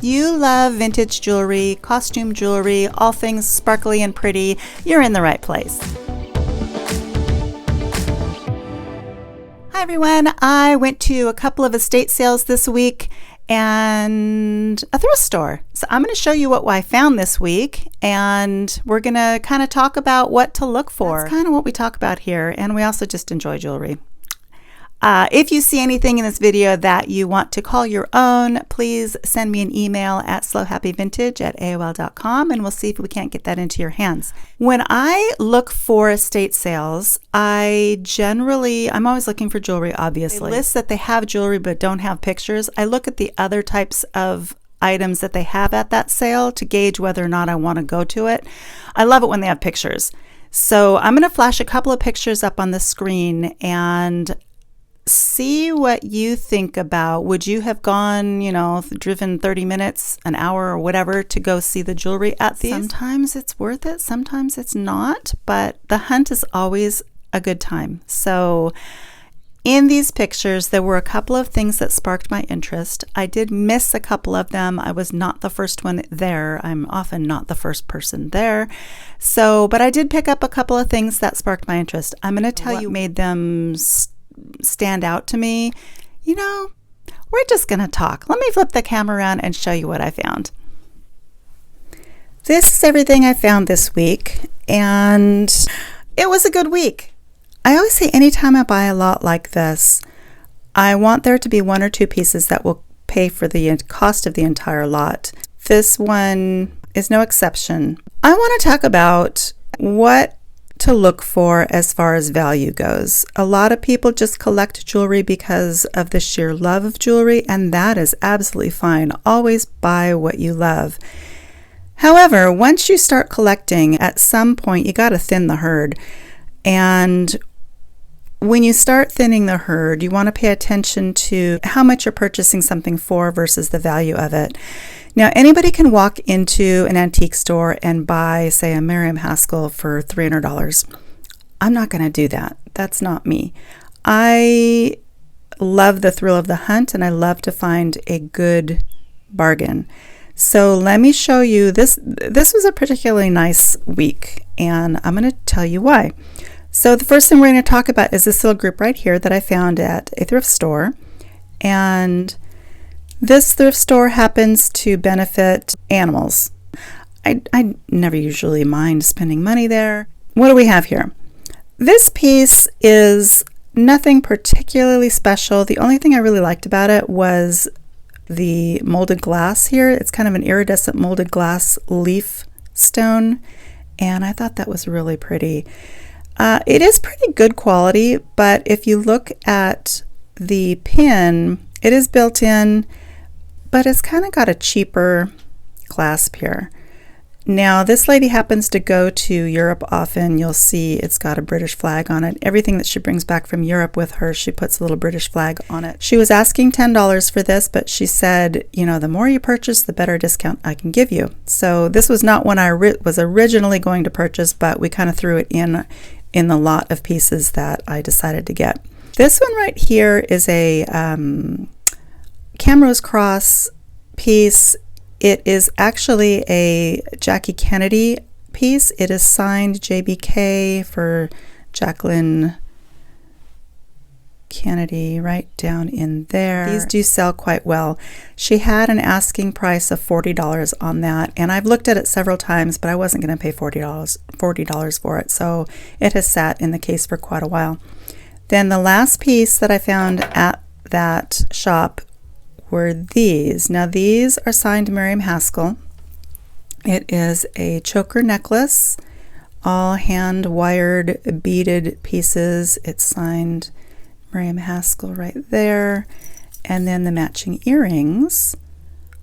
You love vintage jewelry, costume jewelry, all things sparkly and pretty, you're in the right place. Hi everyone, I went to a couple of estate sales this week and a thrift store. So I'm going to show you what I found this week, and we're going to kind of talk about what to look for. That's kind of what we talk about here, and we also just enjoy jewelry. If you see anything in this video that you want to call your own, please send me an email at slowhappyvintage@aol.com, and we'll see if we can't get that into your hands. When I look for estate sales, I'm always looking for jewelry, obviously. They list that they have jewelry but don't have pictures. I look at the other types of items that they have at that sale to gauge whether or not I want to go to it. I love it when they have pictures. So I'm going to flash a couple of pictures up on the screen and see what you think about. Would you have gone, driven 30 minutes, an hour, or whatever to go see the jewelry at these? Sometimes it's worth it, sometimes it's not, but the hunt is always a good time. So in these pictures, there were a couple of things that sparked my interest. I did miss a couple of them. I was not the first one there. I'm often not the first person there. But I did pick up a couple of things that sparked my interest. I'm going to tell you what made them stand out to me. We're just going to talk. Let me flip the camera around and show you what I found. This is everything I found this week, and it was a good week. I always say anytime I buy a lot like this, I want there to be one or two pieces that will pay for the cost of the entire lot. This one is no exception. I want to talk about what to look for as far as value goes. A lot of people just collect jewelry because of the sheer love of jewelry, and that is absolutely fine. Always buy what you love. However, once you start collecting, at some point you got to thin the herd. And when you start thinning the herd, you want to pay attention to how much you're purchasing something for versus the value of it. Now, anybody can walk into an antique store and buy, say, a Miriam Haskell for $300. I'm not going to do that. That's not me. I love the thrill of the hunt, and I love to find a good bargain. So let me show you this. This was a particularly nice week, and I'm going to tell you why. So the first thing we're going to talk about is this little group right here that I found at a thrift store. And this thrift store happens to benefit animals. I never usually mind spending money there. What do we have here? This piece is nothing particularly special. The only thing I really liked about it was the molded glass here. It's kind of an iridescent molded glass leaf stone, and I thought that was really pretty. It is pretty good quality, but if you look at the pin, it is built in, but it's kind of got a cheaper clasp here. Now, this lady happens to go to Europe often. You'll see it's got a British flag on it. Everything that she brings back from Europe with her, she puts a little British flag on it. She was asking $10 for this, but she said, the more you purchase, the better discount I can give you. So this was not one I was originally going to purchase, but we kind of threw it in the lot of pieces that I decided to get. This one right here is a Camrose Cross piece. It is actually a Jackie Kennedy piece. It is signed JBK for Jacqueline Kennedy right down in there. These do sell quite well. She had an asking price of $40 on that, and I've looked at it several times, but I wasn't going to pay $40 for it, so it has sat in the case for quite a while. Then the last piece that I found at that shop were these. Now these are signed Miriam Haskell. It is a choker necklace, all hand wired beaded pieces. It's signed Miriam Haskell right there, and then the matching earrings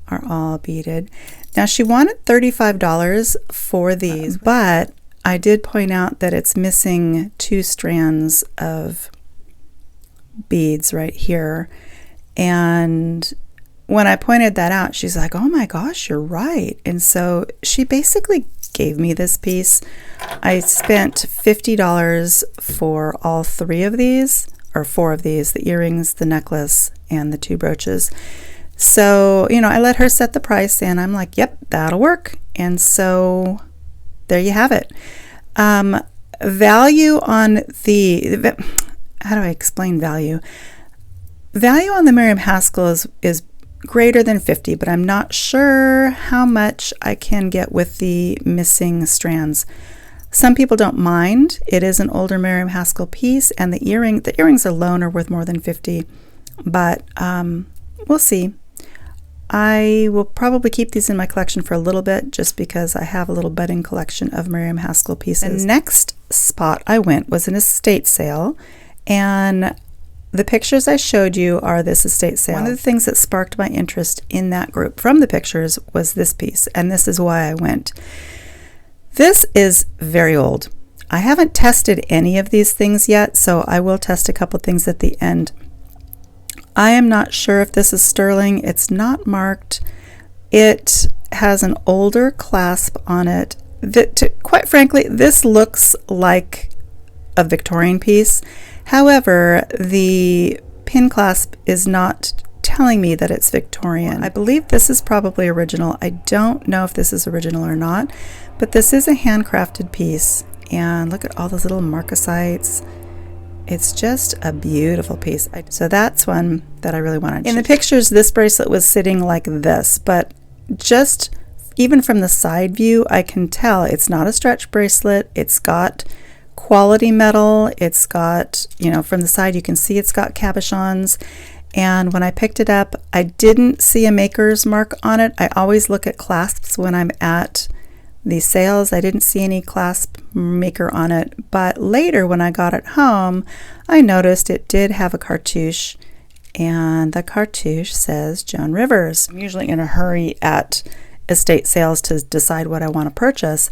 are all beaded. Now she wanted $35 for these, but I did point out that it's missing 2 strands of beads right here, and when I pointed that out, she's like, oh my gosh, you're right. And so she basically gave me this piece. I spent $50 for all 3 of these, or 4 of these, the earrings, the necklace, and the 2 brooches. So, you know, I let her set the price and I'm like, yep, that'll work. And so there you have it. Value on the, how do I explain value? Value on the Miriam Haskell is greater than 50, but I'm not sure how much I can get with the missing strands. Some people don't mind. It is an older Miriam Haskell piece, and the earrings alone are worth more than 50, but we'll see. I will probably keep these in my collection for a little bit just because I have a little budding collection of Miriam Haskell pieces. The next spot I went was an estate sale, and the pictures I showed you are this estate sale. One of the things that sparked my interest in that group from the pictures was this piece, and this is why I went. This is very old. I haven't tested any of these things yet, so I will test a couple things at the end. I am not sure if this is sterling. It's not marked. It has an older clasp on it. Quite frankly, this looks like a Victorian piece. However, the pin clasp is not telling me that it's Victorian. I believe this is probably original. I don't know if this is original or not, but this is a handcrafted piece. And look at all those little marcasites. It's just a beautiful piece. So that's one that I really wanted. In the pictures, this bracelet was sitting like this, but just even from the side view, I can tell it's not a stretch bracelet. It's got quality metal. It's got, you know, from the side you can see it's got cabochons. And when I picked it up, I didn't see a maker's mark on it. I always look at clasps when I'm at these sales. I didn't see any clasp maker on it, but later when I got it home, I noticed it did have a cartouche, and the cartouche says Joan Rivers. I'm usually in a hurry at estate sales to decide what I want to purchase,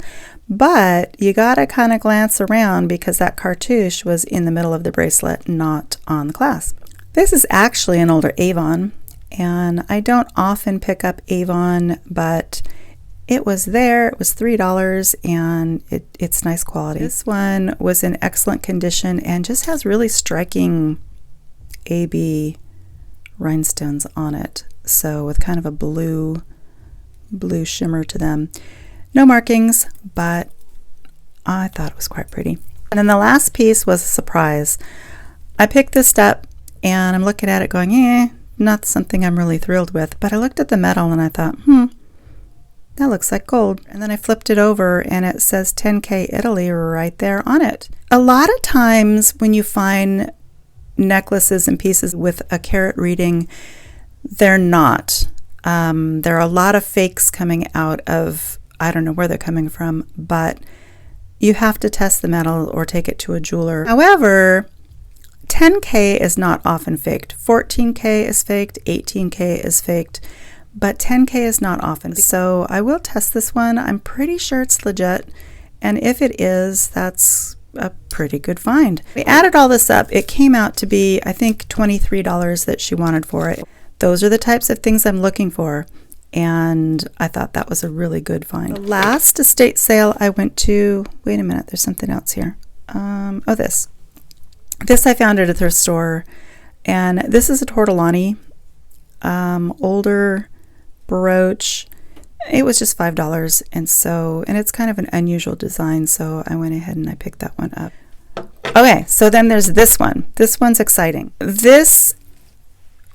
but you gotta kind of glance around because that cartouche was in the middle of the bracelet, not on the clasp. This is actually an older Avon, and I don't often pick up Avon, but it was there. It was $3, and it's nice quality. This one was in excellent condition and just has really striking AB rhinestones on it. So with kind of a blue shimmer to them. No markings, but I thought it was quite pretty. And then the last piece was a surprise. I picked this up and I'm looking at it going, not something I'm really thrilled with. But I looked at the metal and I thought, that looks like gold. And then I flipped it over and it says 10K Italy right there on it. A lot of times when you find necklaces and pieces with a carat reading, they're not. There are a lot of fakes coming out of, I don't know where they're coming from, but you have to test the metal or take it to a jeweler. However, 10K is not often faked. 14K is faked, 18K is faked, but 10K is not often. So I will test this one. I'm pretty sure it's legit, and if it is, that's a pretty good find. We added all this up. It came out to be, I think, $23 that she wanted for it. Those are the types of things I'm looking for, and I thought that was a really good find. The last estate sale I went to, wait a minute, there's something else here. This I found at a thrift store, and this is a Tortolani, older brooch. It was just $5, and it's kind of an unusual design, so I went ahead and I picked that one up. Okay, so then there's this one. This one's exciting. This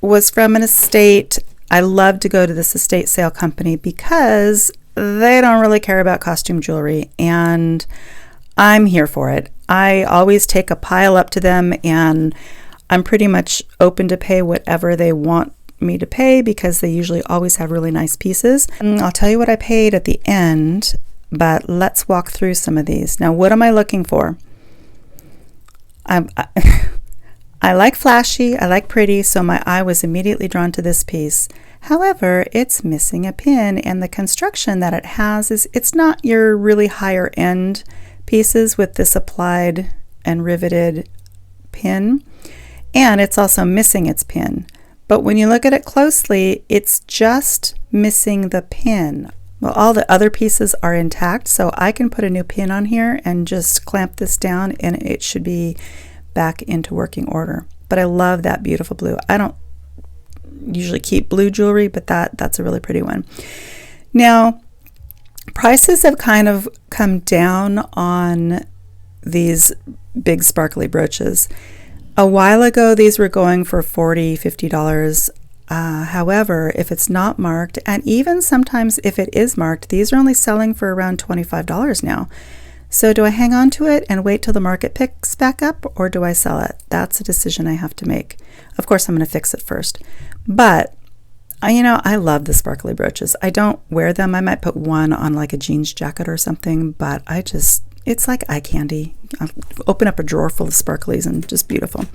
was from an estate. I love to go to this estate sale company because they don't really care about costume jewelry, and I'm here for it. I always take a pile up to them, and I'm pretty much open to pay whatever they want me to pay because they usually always have really nice pieces. And I'll tell you what I paid at the end, but let's walk through some of these. Now, what am I looking for? I like flashy, I like pretty, so my eye was immediately drawn to this piece. However, it's missing a pin, and the construction that it has it's not your really higher end pieces with this applied and riveted pin, and it's also missing its pin. But when you look at it closely, it's just missing the pin. Well, all the other pieces are intact, so I can put a new pin on here and just clamp this down, and it should be back into working order. But I love that beautiful blue. I don't usually keep blue jewelry, but that's a really pretty one. Now, prices have kind of come down on these big sparkly brooches. A while ago, these were going for $40, $50. However, if it's not marked, and even sometimes if it is marked, these are only selling for around $25 now. So do I hang on to it and wait till the market picks back up, or do I sell it? That's a decision I have to make. Of course, I'm going to fix it first. But, I love the sparkly brooches. I don't wear them. I might put one on like a jeans jacket or something, but it's like eye candy. I'll open up a drawer full of sparklies and just beautiful.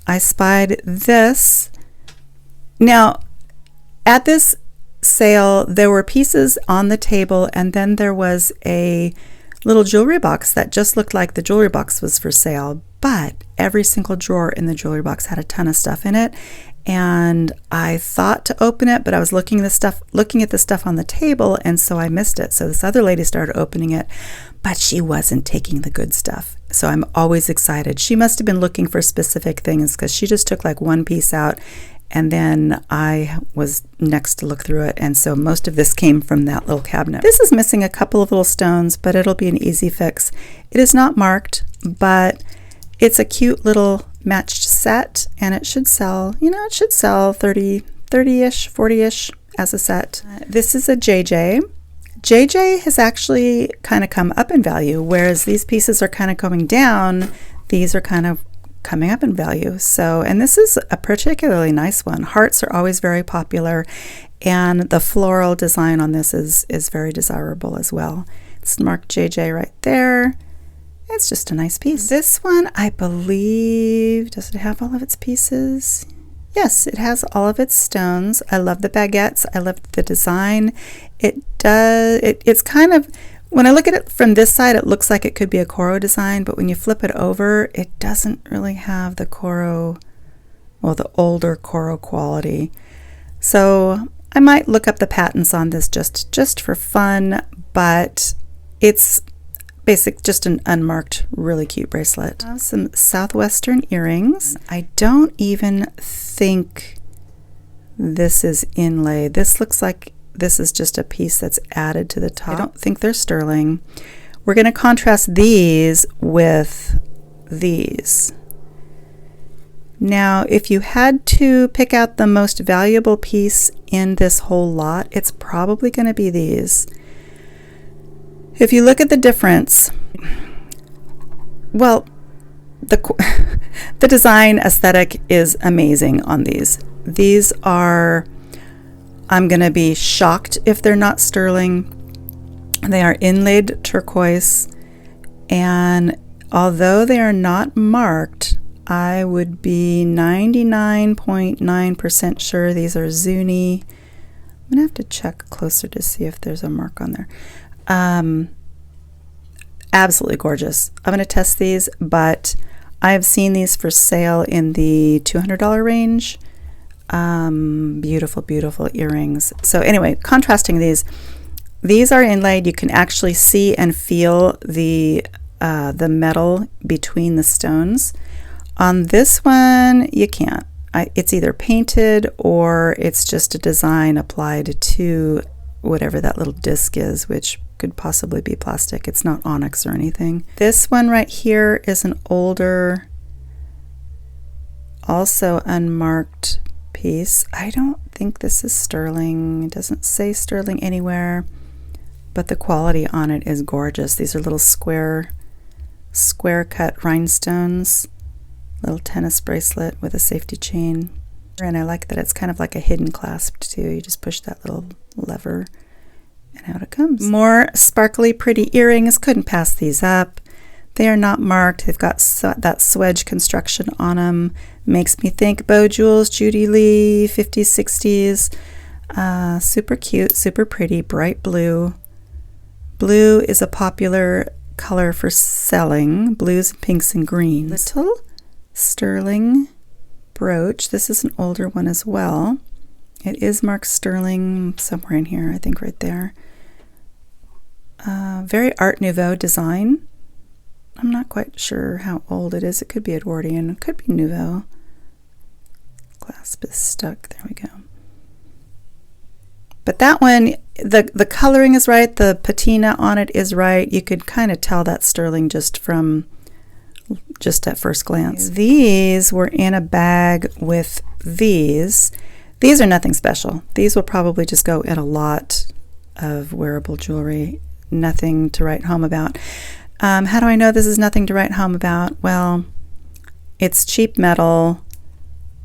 I spied this. Now, at this sale, there were pieces on the table, and then there was a little jewelry box that just looked like the jewelry box was for sale, but every single drawer in the jewelry box had a ton of stuff in it. And I thought to open it, but I was looking at the stuff on the table, and so I missed it. So this other lady started opening it, but she wasn't taking the good stuff. So I'm always excited. She must have been looking for specific things, because she just took like one piece out, and then I was next to look through it, and so most of this came from that little cabinet. This is missing a couple of little stones, but it'll be an easy fix. It is not marked, but it's a cute little matched set, and it should sell, it should sell 30-ish, 40-ish as a set. This is a JJ. JJ has actually kind of come up in value, whereas these pieces are kind of going down. These are kind of coming up in value. So, and this is a particularly nice one. Hearts are always very popular, and the floral design on this is very desirable as well. It's marked JJ right there. It's just a nice piece. This one, I believe, does it have all of its pieces? Yes, it has all of its stones. I love the baguettes. I love the design. It's kind of, when I look at it from this side, it looks like it could be a Coro design, but when you flip it over, it doesn't really have the Coro, well, the older Coro quality. So I might look up the patents on this just for fun, but it's just an unmarked, really cute bracelet. I have some Southwestern earrings. I don't even think this is inlay. This looks like this is just a piece that's added to the top. I don't think they're sterling. We're going to contrast these with these. Now, if you had to pick out the most valuable piece in this whole lot, it's probably going to be these. If you look at the difference, well, the design aesthetic is amazing on these. These are, I'm going to be shocked if they're not sterling. They are inlaid turquoise, and although they are not marked, I would be 99.9% sure these are Zuni. I'm going to have to check closer to see if there's a mark on there. Absolutely gorgeous. I'm going to test these, but I have seen these for sale in the $200 range. Beautiful, beautiful earrings. So anyway, contrasting these are inlaid. You can actually see and feel the metal between the stones. On this one, you can't. It's either painted or it's just a design applied to whatever that little disc is, which could possibly be plastic. It's not onyx or anything. This one right here is an older, also unmarked piece. I don't think this is sterling. It doesn't say sterling anywhere, but the quality on it is gorgeous. These are little square cut rhinestones, little tennis bracelet with a safety chain. And I like that it's kind of like a hidden clasp too. You just push that little lever and out it comes. More sparkly, pretty earrings. Couldn't pass these up. They are not marked. They've got that swedge construction on them. Makes me think Beau Jewels, Judy Lee, 50s, 60s. Super cute, super pretty, bright blue. Blue is a popular color for selling. Blues, pinks, and greens. Little sterling brooch. This is an older one as well. It is marked sterling somewhere in here, I think right there. Very Art Nouveau design. I'm not quite sure how old it is. It could be Edwardian, it could be Nouveau. Clasp is stuck. There we go. But that one, the coloring is right, the patina on it is right. You could kind of tell that sterling just at first glance. These were in a bag with these. These are nothing special. These will probably just go in a lot of wearable jewelry. Nothing to write home about. How do I know this is nothing to write home about? Well, it's cheap metal.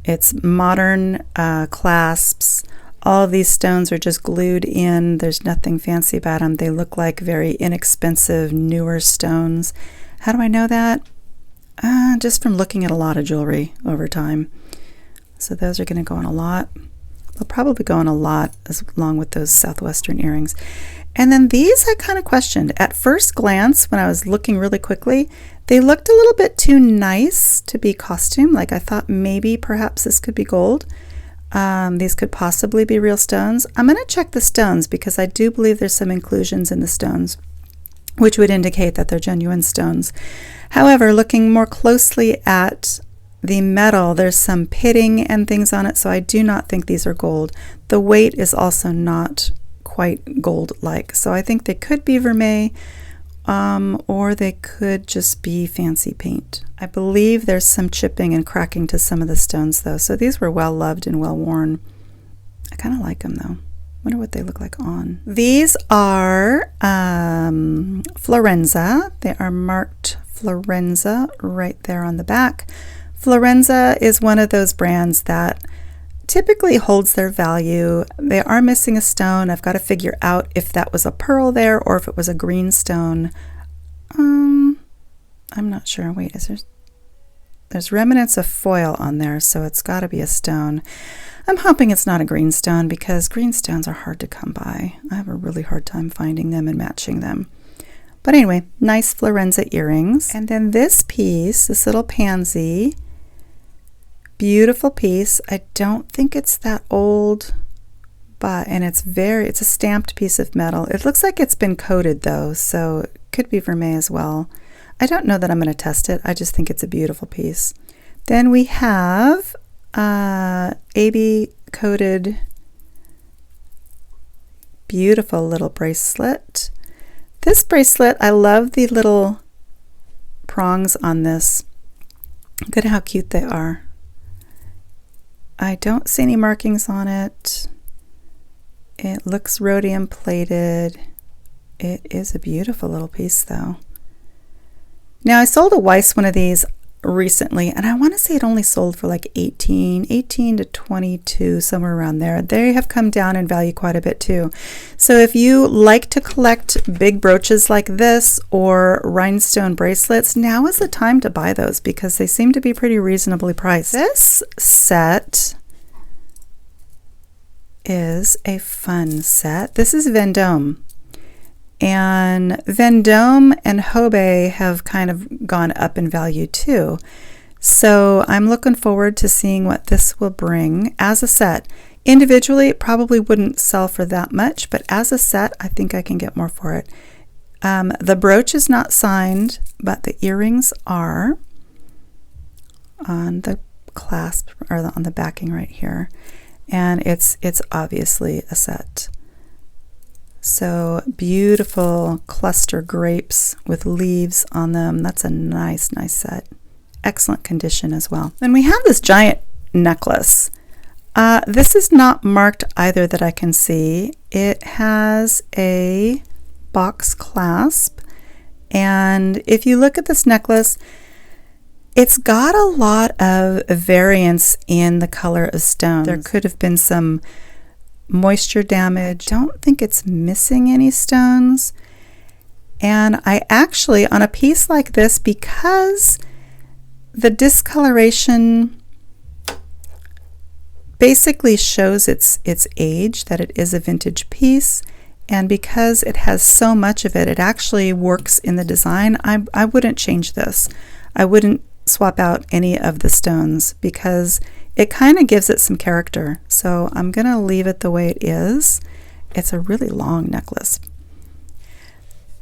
It's modern clasps. All of these stones are just glued in. There's nothing fancy about them. They look like very inexpensive, newer stones. How do I know that? Just from looking at a lot of jewelry over time. So those are going to go in a lot. They'll probably go in a lot along with those Southwestern earrings. And then these I kind of questioned. At first glance, when I was looking really quickly, they looked a little bit too nice to be costume. Like I thought maybe perhaps this could be gold. These could possibly be real stones. I'm going to check the stones because I do believe there's some inclusions in the stones, which would indicate that they're genuine stones. However, looking more closely at the metal, there's some pitting and things on it, so I do not think these are gold. The weight is also not quite gold-like, so I think they could be vermeil, or they could just be fancy paint. I believe there's some chipping and cracking to some of the stones though, so these were well loved and well worn. I kind of like them though. Wonder what they look like on. These are Florenza. They are marked Florenza right there on the back. Florenza is one of those brands that typically holds their value. They are missing a stone. I've got to figure out if that was a pearl there or if it was a green stone. I'm not sure. Wait, there's remnants of foil on there, so it's got to be a stone. I'm hoping it's not a green stone because green stones are hard to come by. I have a really hard time finding them and matching them. But anyway, nice Florenza earrings. And then this piece, this little pansy, beautiful piece. I don't think it's that old, and it's a stamped piece of metal. It looks like it's been coated though, so it could be vermeil as well. I don't know that I'm going to test it. I just think it's a beautiful piece. Then we have AB coated beautiful little bracelet. This bracelet, I love the little prongs on this. Look at how cute they are. I don't see any markings on it. It looks rhodium plated. It is a beautiful little piece though. Now I sold a Weiss one of these recently, and I want to say it only sold for like 18 to 22, somewhere around there. They have come down in value quite a bit too. So if you like to collect big brooches like this or rhinestone bracelets, now is the time to buy those because they seem to be pretty reasonably priced. This set is a fun set. This is Vendome. And Vendome and Hobe have kind of gone up in value too. So I'm looking forward to seeing what this will bring as a set. Individually, it probably wouldn't sell for that much, but as a set, I think I can get more for it. The brooch is not signed, but the earrings are on the clasp or on the backing right here. And it's obviously a set. So beautiful cluster grapes with leaves on them. That's a nice set. Excellent condition as well. Then we have this giant necklace. This is not marked either that I can see. It has a box clasp. And if you look at this necklace, it's got a lot of variance in the color of stones. There could have been some moisture damage. I don't think it's missing any stones. And I actually, on a piece like this, because the discoloration basically shows its age, that it is a vintage piece, and because it has so much of it, it actually works in the design. I wouldn't change this. I wouldn't swap out any of the stones because it kind of gives it some character. So I'm going to leave it the way it is. It's a really long necklace.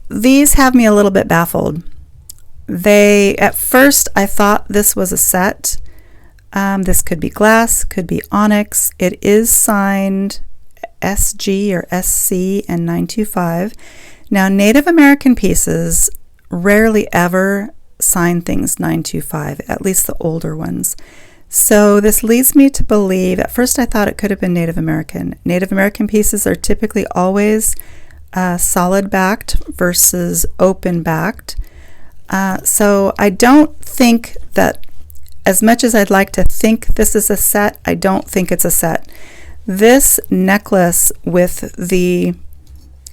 These have me a little bit baffled. At first I thought this was a set. This could be glass, could be onyx. It is signed SG or SC and 925. Now, Native American pieces rarely ever sign things 925, at least the older ones. So this leads me to believe, at first I thought it could have been Native American. Native American pieces are typically always solid backed versus open backed. So I don't think that, as much as I'd like to think this is a set, I don't think it's a set. This necklace with the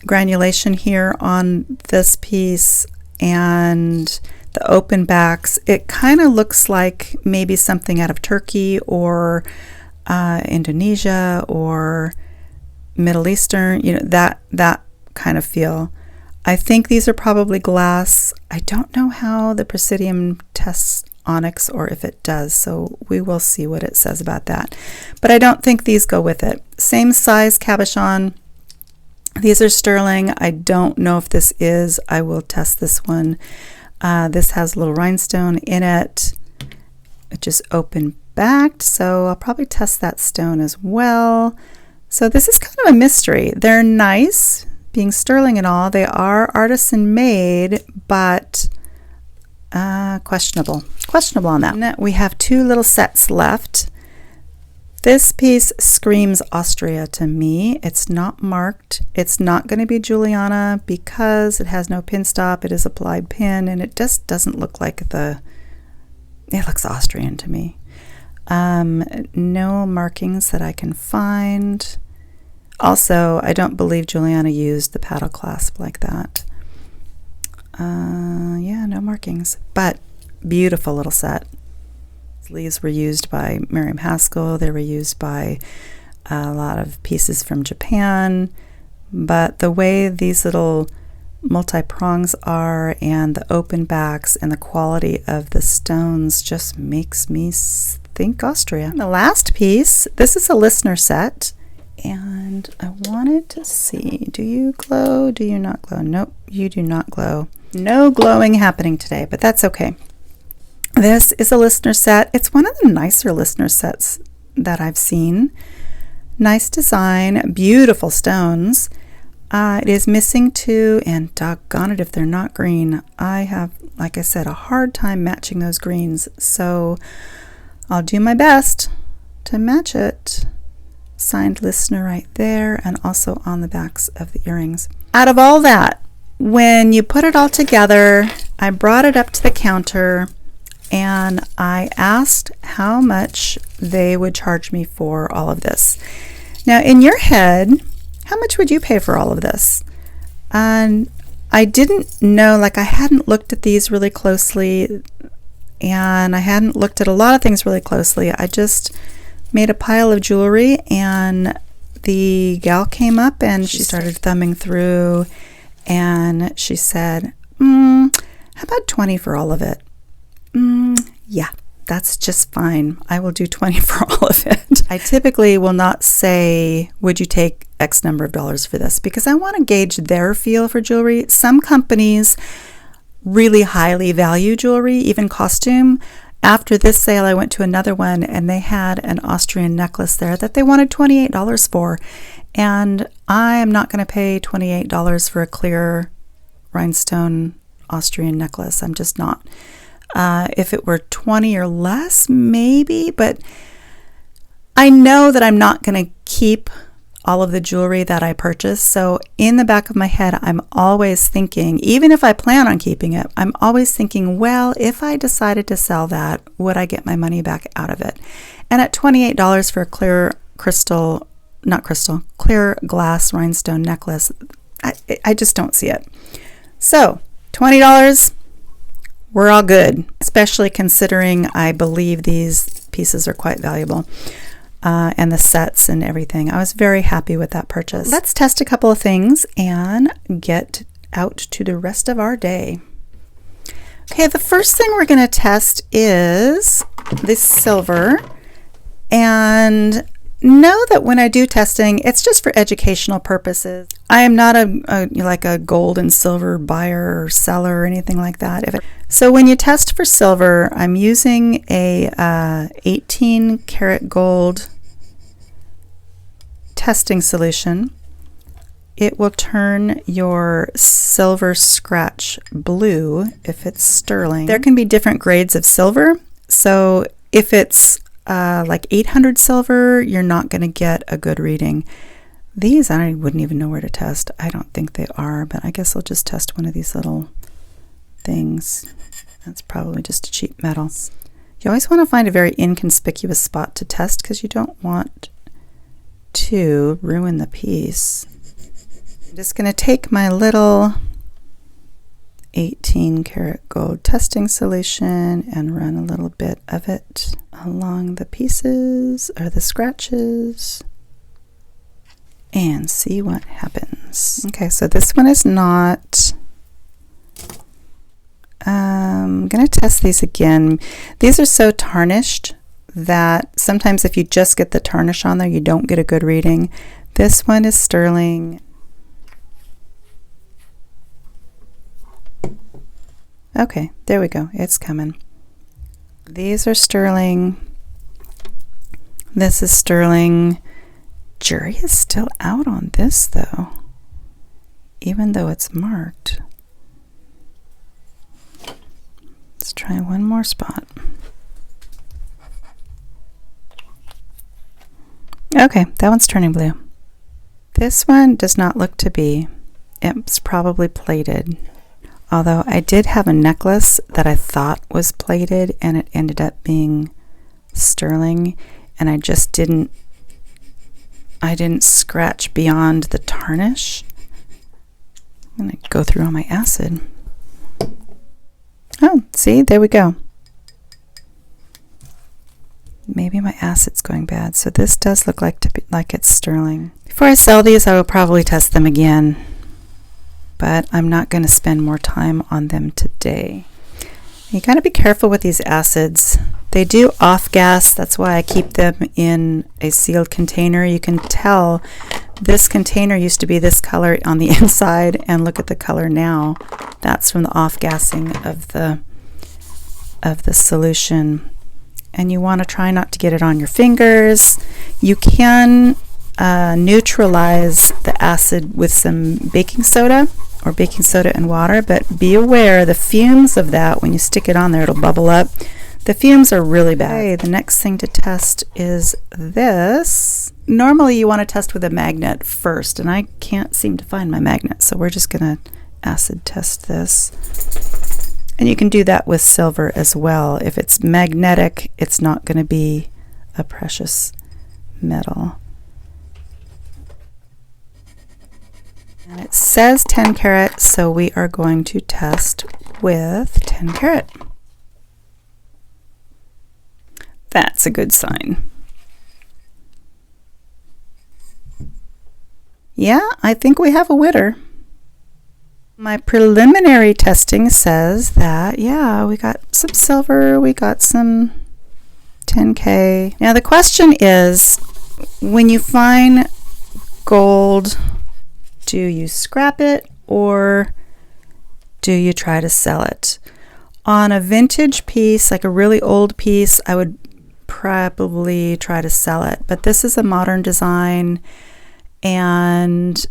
granulation here on this piece and the open backs, it kind of looks like maybe something out of Turkey or Indonesia or Middle Eastern, that kind of feel. I think these are probably glass. I don't know how the Presidium tests onyx or if it does, so we will see what it says about that. But I don't think these go with it. Same size cabochon. These are sterling. I don't know if this is. I will test this one. This has a little rhinestone in it, which is open backed, so I'll probably test that stone as well. So this is kind of a mystery. They're nice, being sterling and all. They are artisan made, but questionable on that. We have two little sets left. This piece screams Austria to me. It's not marked. It's not going to be Juliana because it has no pin stop. It is applied pin, and it just doesn't look like it looks Austrian to me. No markings that I can find. Also, I don't believe Juliana used the paddle clasp like that. Yeah, no markings, but beautiful little set. Sleeves were used by Miriam Haskell. They were used by a lot of pieces from Japan. But the way these little multi-prongs are and the open backs and the quality of the stones just makes me think Austria. And the last piece, this is a listener set. And I wanted to see, do you glow? Do you not glow? Nope, you do not glow. No glowing happening today, but that's okay. This is a listener set. It's one of the nicer listener sets that I've seen. Nice design, beautiful stones. It is missing two, and doggone it if they're not green. I have, like I said, a hard time matching those greens, so I'll do my best to match it. Signed listener right there, and also on the backs of the earrings. Out of all that, when you put it all together, I brought it up to the counter and I asked how much they would charge me for all of this. Now, in your head, how much would you pay for all of this? And I didn't know, like I hadn't looked at these really closely, and I hadn't looked at a lot of things really closely. I just made a pile of jewelry, and the gal came up and she started thumbing through, and she said, how about 20 for all of it? Yeah, that's just fine. I will do 20 for all of it. I typically will not say, would you take X number of dollars for this? Because I want to gauge their feel for jewelry. Some companies really highly value jewelry, even costume. After this sale, I went to another one and they had an Austrian necklace there that they wanted $28 for. And I am not going to pay $28 for a clear rhinestone Austrian necklace. I'm just not. If it were 20 or less, maybe, but I know that I'm not going to keep all of the jewelry that I purchase. So in the back of my head, I'm always thinking, even if I plan on keeping it, I'm always thinking, well, if I decided to sell that, would I get my money back out of it? And at $28 for a clear clear glass rhinestone necklace, I just don't see it. So $20, we're all good, especially considering I believe these pieces are quite valuable. And the sets and everything. I was very happy with that purchase. Let's test a couple of things and get out to the rest of our day. Okay, the first thing we're going to test is this silver. And know that when I do testing, it's just for educational purposes. I am not a gold and silver buyer or seller or anything like that. So when you test for silver, I'm using a 18 karat gold testing solution. It will turn your silver scratch blue if it's sterling. There can be different grades of silver. So if it's like 800 silver, you're not going to get a good reading. These, I wouldn't even know where to test. I don't think they are, but I guess I'll just test one of these little things. That's probably just a cheap metal. You always want to find a very inconspicuous spot to test because you don't want to ruin the piece. I'm just going to take my little 18 karat gold testing solution and run a little bit of it along the pieces or the scratches and see what happens. Okay, so this one is not. I'm going to test these again. These are so tarnished that sometimes if you just get the tarnish on there, you don't get a good reading. This one is sterling. Okay, there we go. It's coming. These are sterling. This is sterling. Jury is still out on this though, even though it's marked. Let's try one more spot. Okay, that one's turning blue. This one does not look to be. It's probably plated. Although I did have a necklace that I thought was plated and it ended up being sterling, and I didn't scratch beyond the tarnish. I'm going to go through all my acid. Oh, see, there we go. Maybe my acid's going bad. So this does look like it's sterling. Before I sell these, I will probably test them again, but I'm not going to spend more time on them today. You got to be careful with these acids. They do off gas. That's why I keep them in a sealed container. You can tell this container used to be this color on the inside, and look at the color now. That's from the off gassing of the solution. And you want to try not to get it on your fingers. You can neutralize the acid with some baking soda or baking soda and water, but be aware the fumes of that, when you stick it on there, it'll bubble up. The fumes are really bad. Okay, the next thing to test is this. Normally you want to test with a magnet first, and I can't seem to find my magnet, so we're just going to acid test this. And you can do that with silver as well. If it's magnetic, it's not going to be a precious metal. And it says 10 karat, so we are going to test with 10 karat. That's a good sign. Yeah, I think we have a winner. My preliminary testing says that, yeah, we got some silver, we got some 10K. Now the question is, when you find gold, do you scrap it or do you try to sell it? On a vintage piece, like a really old piece, I would probably try to sell it. But this is a modern design, and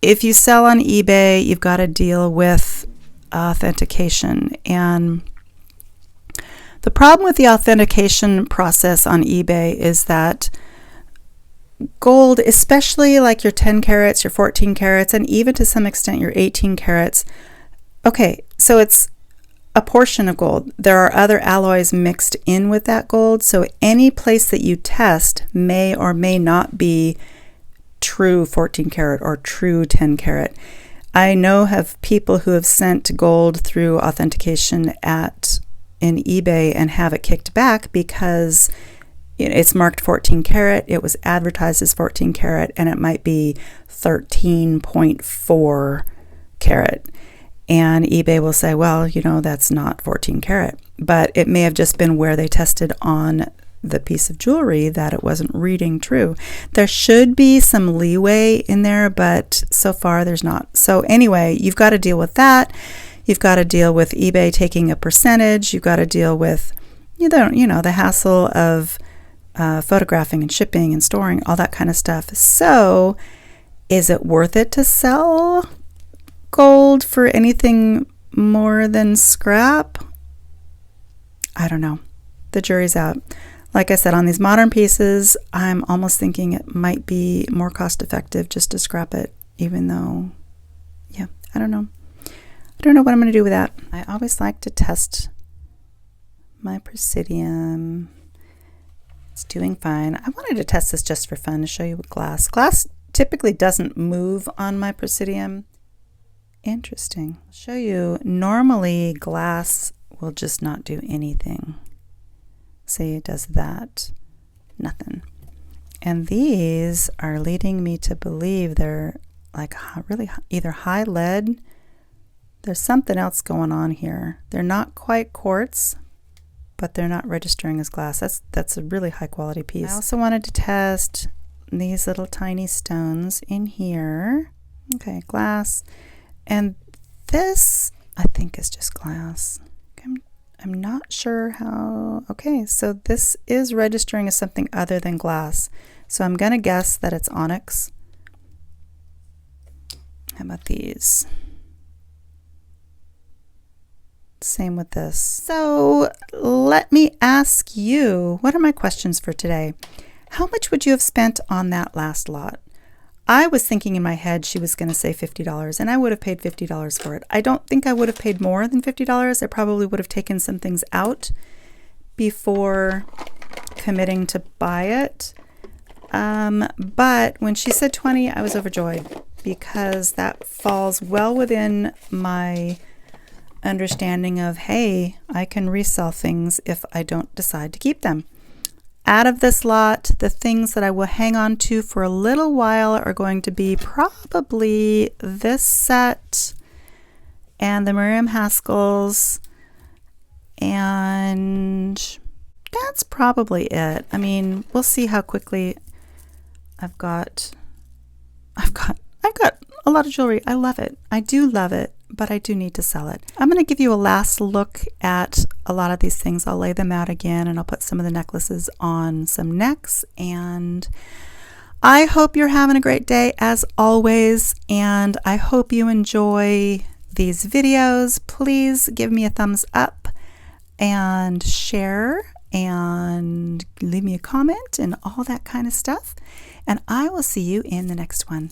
if you sell on eBay, you've got to deal with authentication. And the problem with the authentication process on eBay is that gold, especially like your 10 carats, your 14 carats, and even to some extent your 18 carats, okay, so it's a portion of gold. There are other alloys mixed in with that gold, so any place that you test may or may not be true 14 karat or true 10 karat. I know of people who have sent gold through authentication in eBay and have it kicked back because it's marked 14 karat, it was advertised as 14 karat, and it might be 13.4 karat. And eBay will say, well, that's not 14 karat. But it may have just been where they tested on the piece of jewelry that it wasn't reading true. There should be some leeway in there, but so far there's not. So anyway, you've got to deal with that. You've got to deal with eBay taking a percentage. You've got to deal with, the hassle of photographing and shipping and storing, all that kind of stuff. So is it worth it to sell gold for anything more than scrap? I don't know. The jury's out. Like I said, on these modern pieces, I'm almost thinking it might be more cost effective just to scrap it, even though, yeah, I don't know. I don't know what I'm going to do with that. I always like to test my Presidium. It's doing fine. I wanted to test this just for fun to show you with glass. Glass typically doesn't move on my Presidium. Interesting. I'll show you. Normally glass will just not do anything. See, it does that. Nothing. And these are leading me to believe they're like really either high lead. There's something else going on here. They're not quite quartz, but they're not registering as glass. That's a really high quality piece. I also wanted to test these little tiny stones in here. Okay, glass. And this, I think, is just glass. I'm not sure how. Okay, so this is registering as something other than glass. So I'm going to guess that it's onyx. How about these? Same with this. So let me ask you, what are my questions for today? How much would you have spent on that last lot? I was thinking in my head she was going to say $50, and I would have paid $50 for it. I don't think I would have paid more than $50. I probably would have taken some things out before committing to buy it. But when she said 20, I was overjoyed because that falls well within my understanding of, hey, I can resell things if I don't decide to keep them. Out of this lot, the things that I will hang on to for a little while are going to be probably this set and the Miriam Haskells, and that's probably it. I mean, we'll see how quickly I've got a lot of jewelry. I love it. I do love it, but I do need to sell it. I'm going to give you a last look at a lot of these things. I'll lay them out again, and I'll put some of the necklaces on some necks. And I hope you're having a great day as always, and I hope you enjoy these videos. Please give me a thumbs up and share and leave me a comment and all that kind of stuff. And I will see you in the next one.